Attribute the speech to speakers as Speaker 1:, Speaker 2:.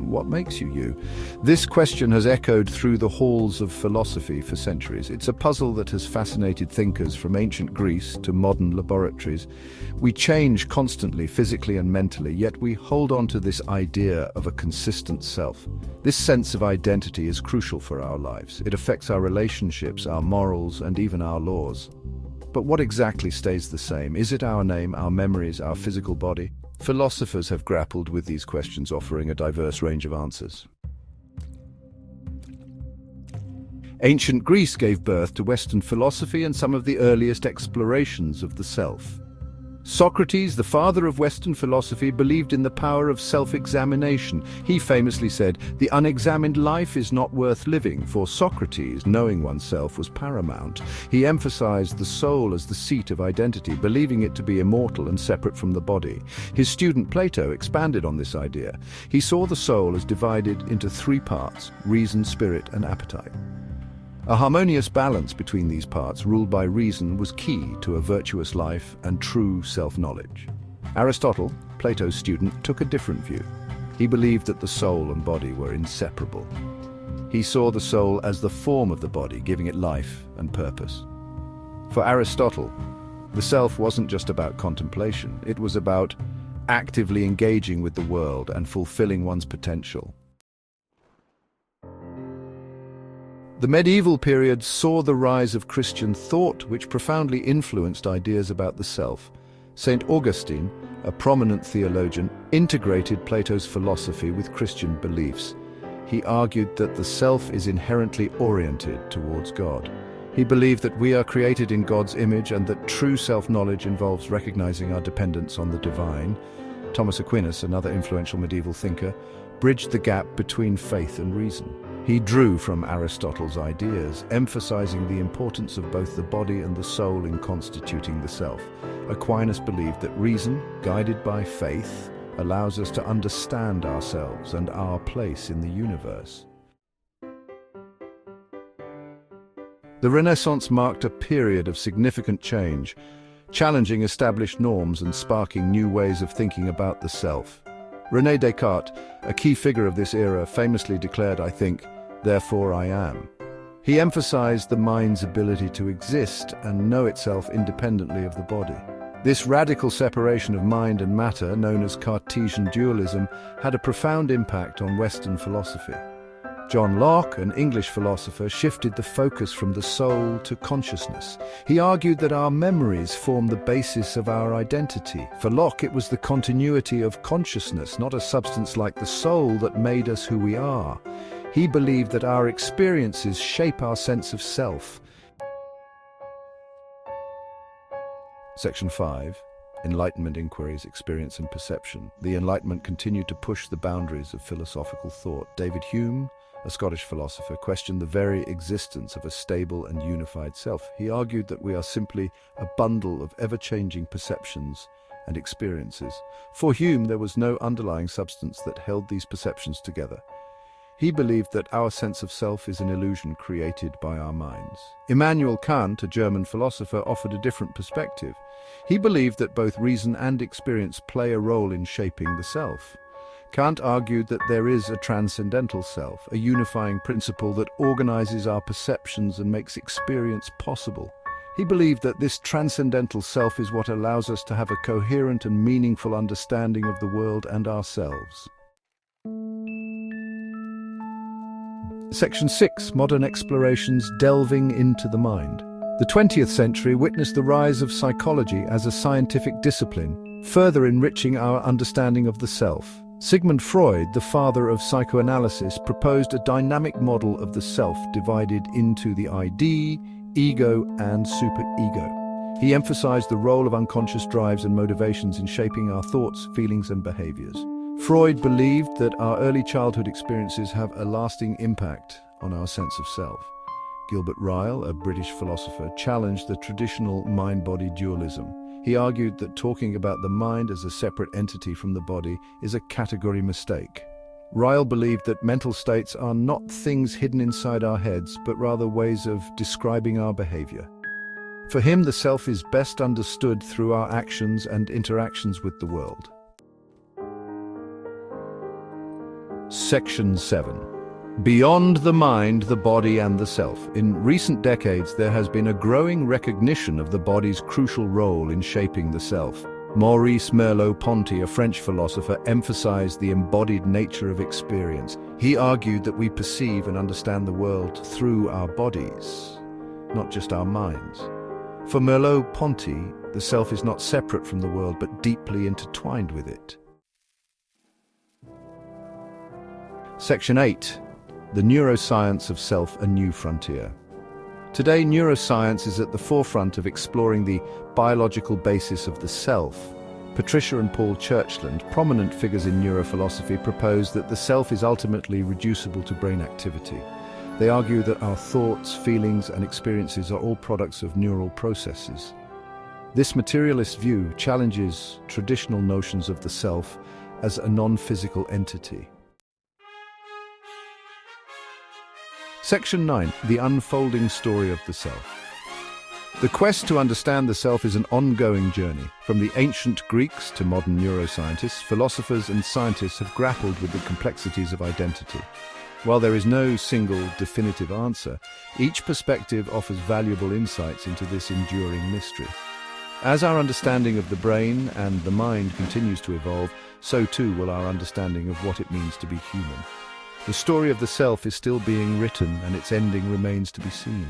Speaker 1: what makes you you? This question has echoed through the halls of philosophy for centuries. It's a puzzle that has fascinated thinkers from ancient Greece to modern laboratories. We change constantly, physically and mentally, yet we hold on to this idea of a consistent self. This sense of identity is crucial for our lives. It affects our relationships, our morals, and even our laws. But what exactly stays the same? Is it our name, our memories, our physical body? Philosophers have grappled with these questions, offering a diverse range of answers. Ancient Greece gave birth to Western philosophy and some of the earliest explorations of the self. Socrates, the father of Western philosophy, believed in the power of self-examination. He famously said, "The unexamined life is not worth living." For Socrates, knowing oneself was paramount. He emphasized the soul as the seat of identity, believing it to be immortal and separate from the body. His student Plato expanded on this idea. He saw the soul as divided into three parts: reason, spirit, and appetite. A harmonious balance between these parts, ruled by reason, was key to a virtuous life and true self-knowledge. Aristotle, Plato's student, took a different view. He believed that the soul and body were inseparable. He saw the soul as the form of the body, giving it life and purpose. For Aristotle, the self wasn't just about contemplation. It was about actively engaging with the world and fulfilling one's potential. The medieval period saw the rise of Christian thought, which profoundly influenced ideas about the self. St. Augustine, a prominent theologian, integrated Plato's philosophy with Christian beliefs. He argued that the self is inherently oriented towards God. He believed that we are created in God's image and that true self-knowledge involves recognizing our dependence on the divine. Thomas Aquinas, another influential medieval thinker, bridged the gap between faith and reason. He drew from Aristotle's ideas, emphasizing the importance of both the body and the soul in constituting the self. Aquinas believed that reason, guided by faith, allows us to understand ourselves and our place in the universe. The Renaissance marked a period of significant change, challenging established norms and sparking new ways of thinking about the self. René Descartes, a key figure of this era, famously declared, "I think, therefore I am." He emphasized the mind's ability to exist and know itself independently of the body. This radical separation of mind and matter, known as Cartesian dualism, had a profound impact on Western philosophy. John Locke, an English philosopher, shifted the focus from the soul to consciousness. He argued that our memories form the basis of our identity. For Locke, it was the continuity of consciousness, not a substance like the soul, that made us who we are. He believed that our experiences shape our sense of self. Section 5. Enlightenment Inquiries, Experience and Perception. The Enlightenment continued to push the boundaries of philosophical thought. David Hume, a Scottish philosopher, questioned the very existence of a stable and unified self. He argued that we are simply a bundle of ever-changing perceptions and experiences. For Hume, there was no underlying substance that held these perceptions together. He believed that our sense of self is an illusion created by our minds. Immanuel Kant, a German philosopher, offered a different perspective. He believed that both reason and experience play a role in shaping the self. Kant argued that there is a transcendental self, a unifying principle that organizes our perceptions and makes experience possible. He believed that this transcendental self is what allows us to have a coherent and meaningful understanding of the world and ourselves. Section 6. Modern Explorations, Delving into the Mind. The 20th century witnessed the rise of psychology as a scientific discipline, further enriching our understanding of the self. Sigmund Freud, the father of psychoanalysis, proposed a dynamic model of the self divided into the ID, ego, and superego. He emphasized the role of unconscious drives and motivations in shaping our thoughts, feelings, and behaviors. Freud believed that our early childhood experiences have a lasting impact on our sense of self. Gilbert Ryle, a British philosopher, challenged the traditional mind-body dualism. He argued that talking about the mind as a separate entity from the body is a category mistake. Ryle believed that mental states are not things hidden inside our heads, but rather ways of describing our behavior. For him, the self is best understood through our actions and interactions with the world. Section 7. Beyond the mind, the body and the self. In recent decades, there has been a growing recognition of the body's crucial role in shaping the self. Maurice Merleau-Ponty, a French philosopher, emphasized the embodied nature of experience. He argued that we perceive and understand the world through our bodies, not just our minds. For Merleau-Ponty, the self is not separate from the world, but deeply intertwined with it. Section 8. The neuroscience of self, a new frontier. Today, neuroscience is at the forefront of exploring the biological basis of the self. Patricia and Paul Churchland, prominent figures in neurophilosophy, propose that the self is ultimately reducible to brain activity. They argue that our thoughts, feelings, and experiences are all products of neural processes. This materialist view challenges traditional notions of the self as a non-physical entity. Section 9. The unfolding story of the self. The quest to understand the self is an ongoing journey. From the ancient Greeks to modern neuroscientists, philosophers and scientists have grappled with the complexities of identity. While there is no single, definitive answer, each perspective offers valuable insights into this enduring mystery. As our understanding of the brain and the mind continues to evolve, so too will our understanding of what it means to be human. The story of the self is still being written, and its ending remains to be seen.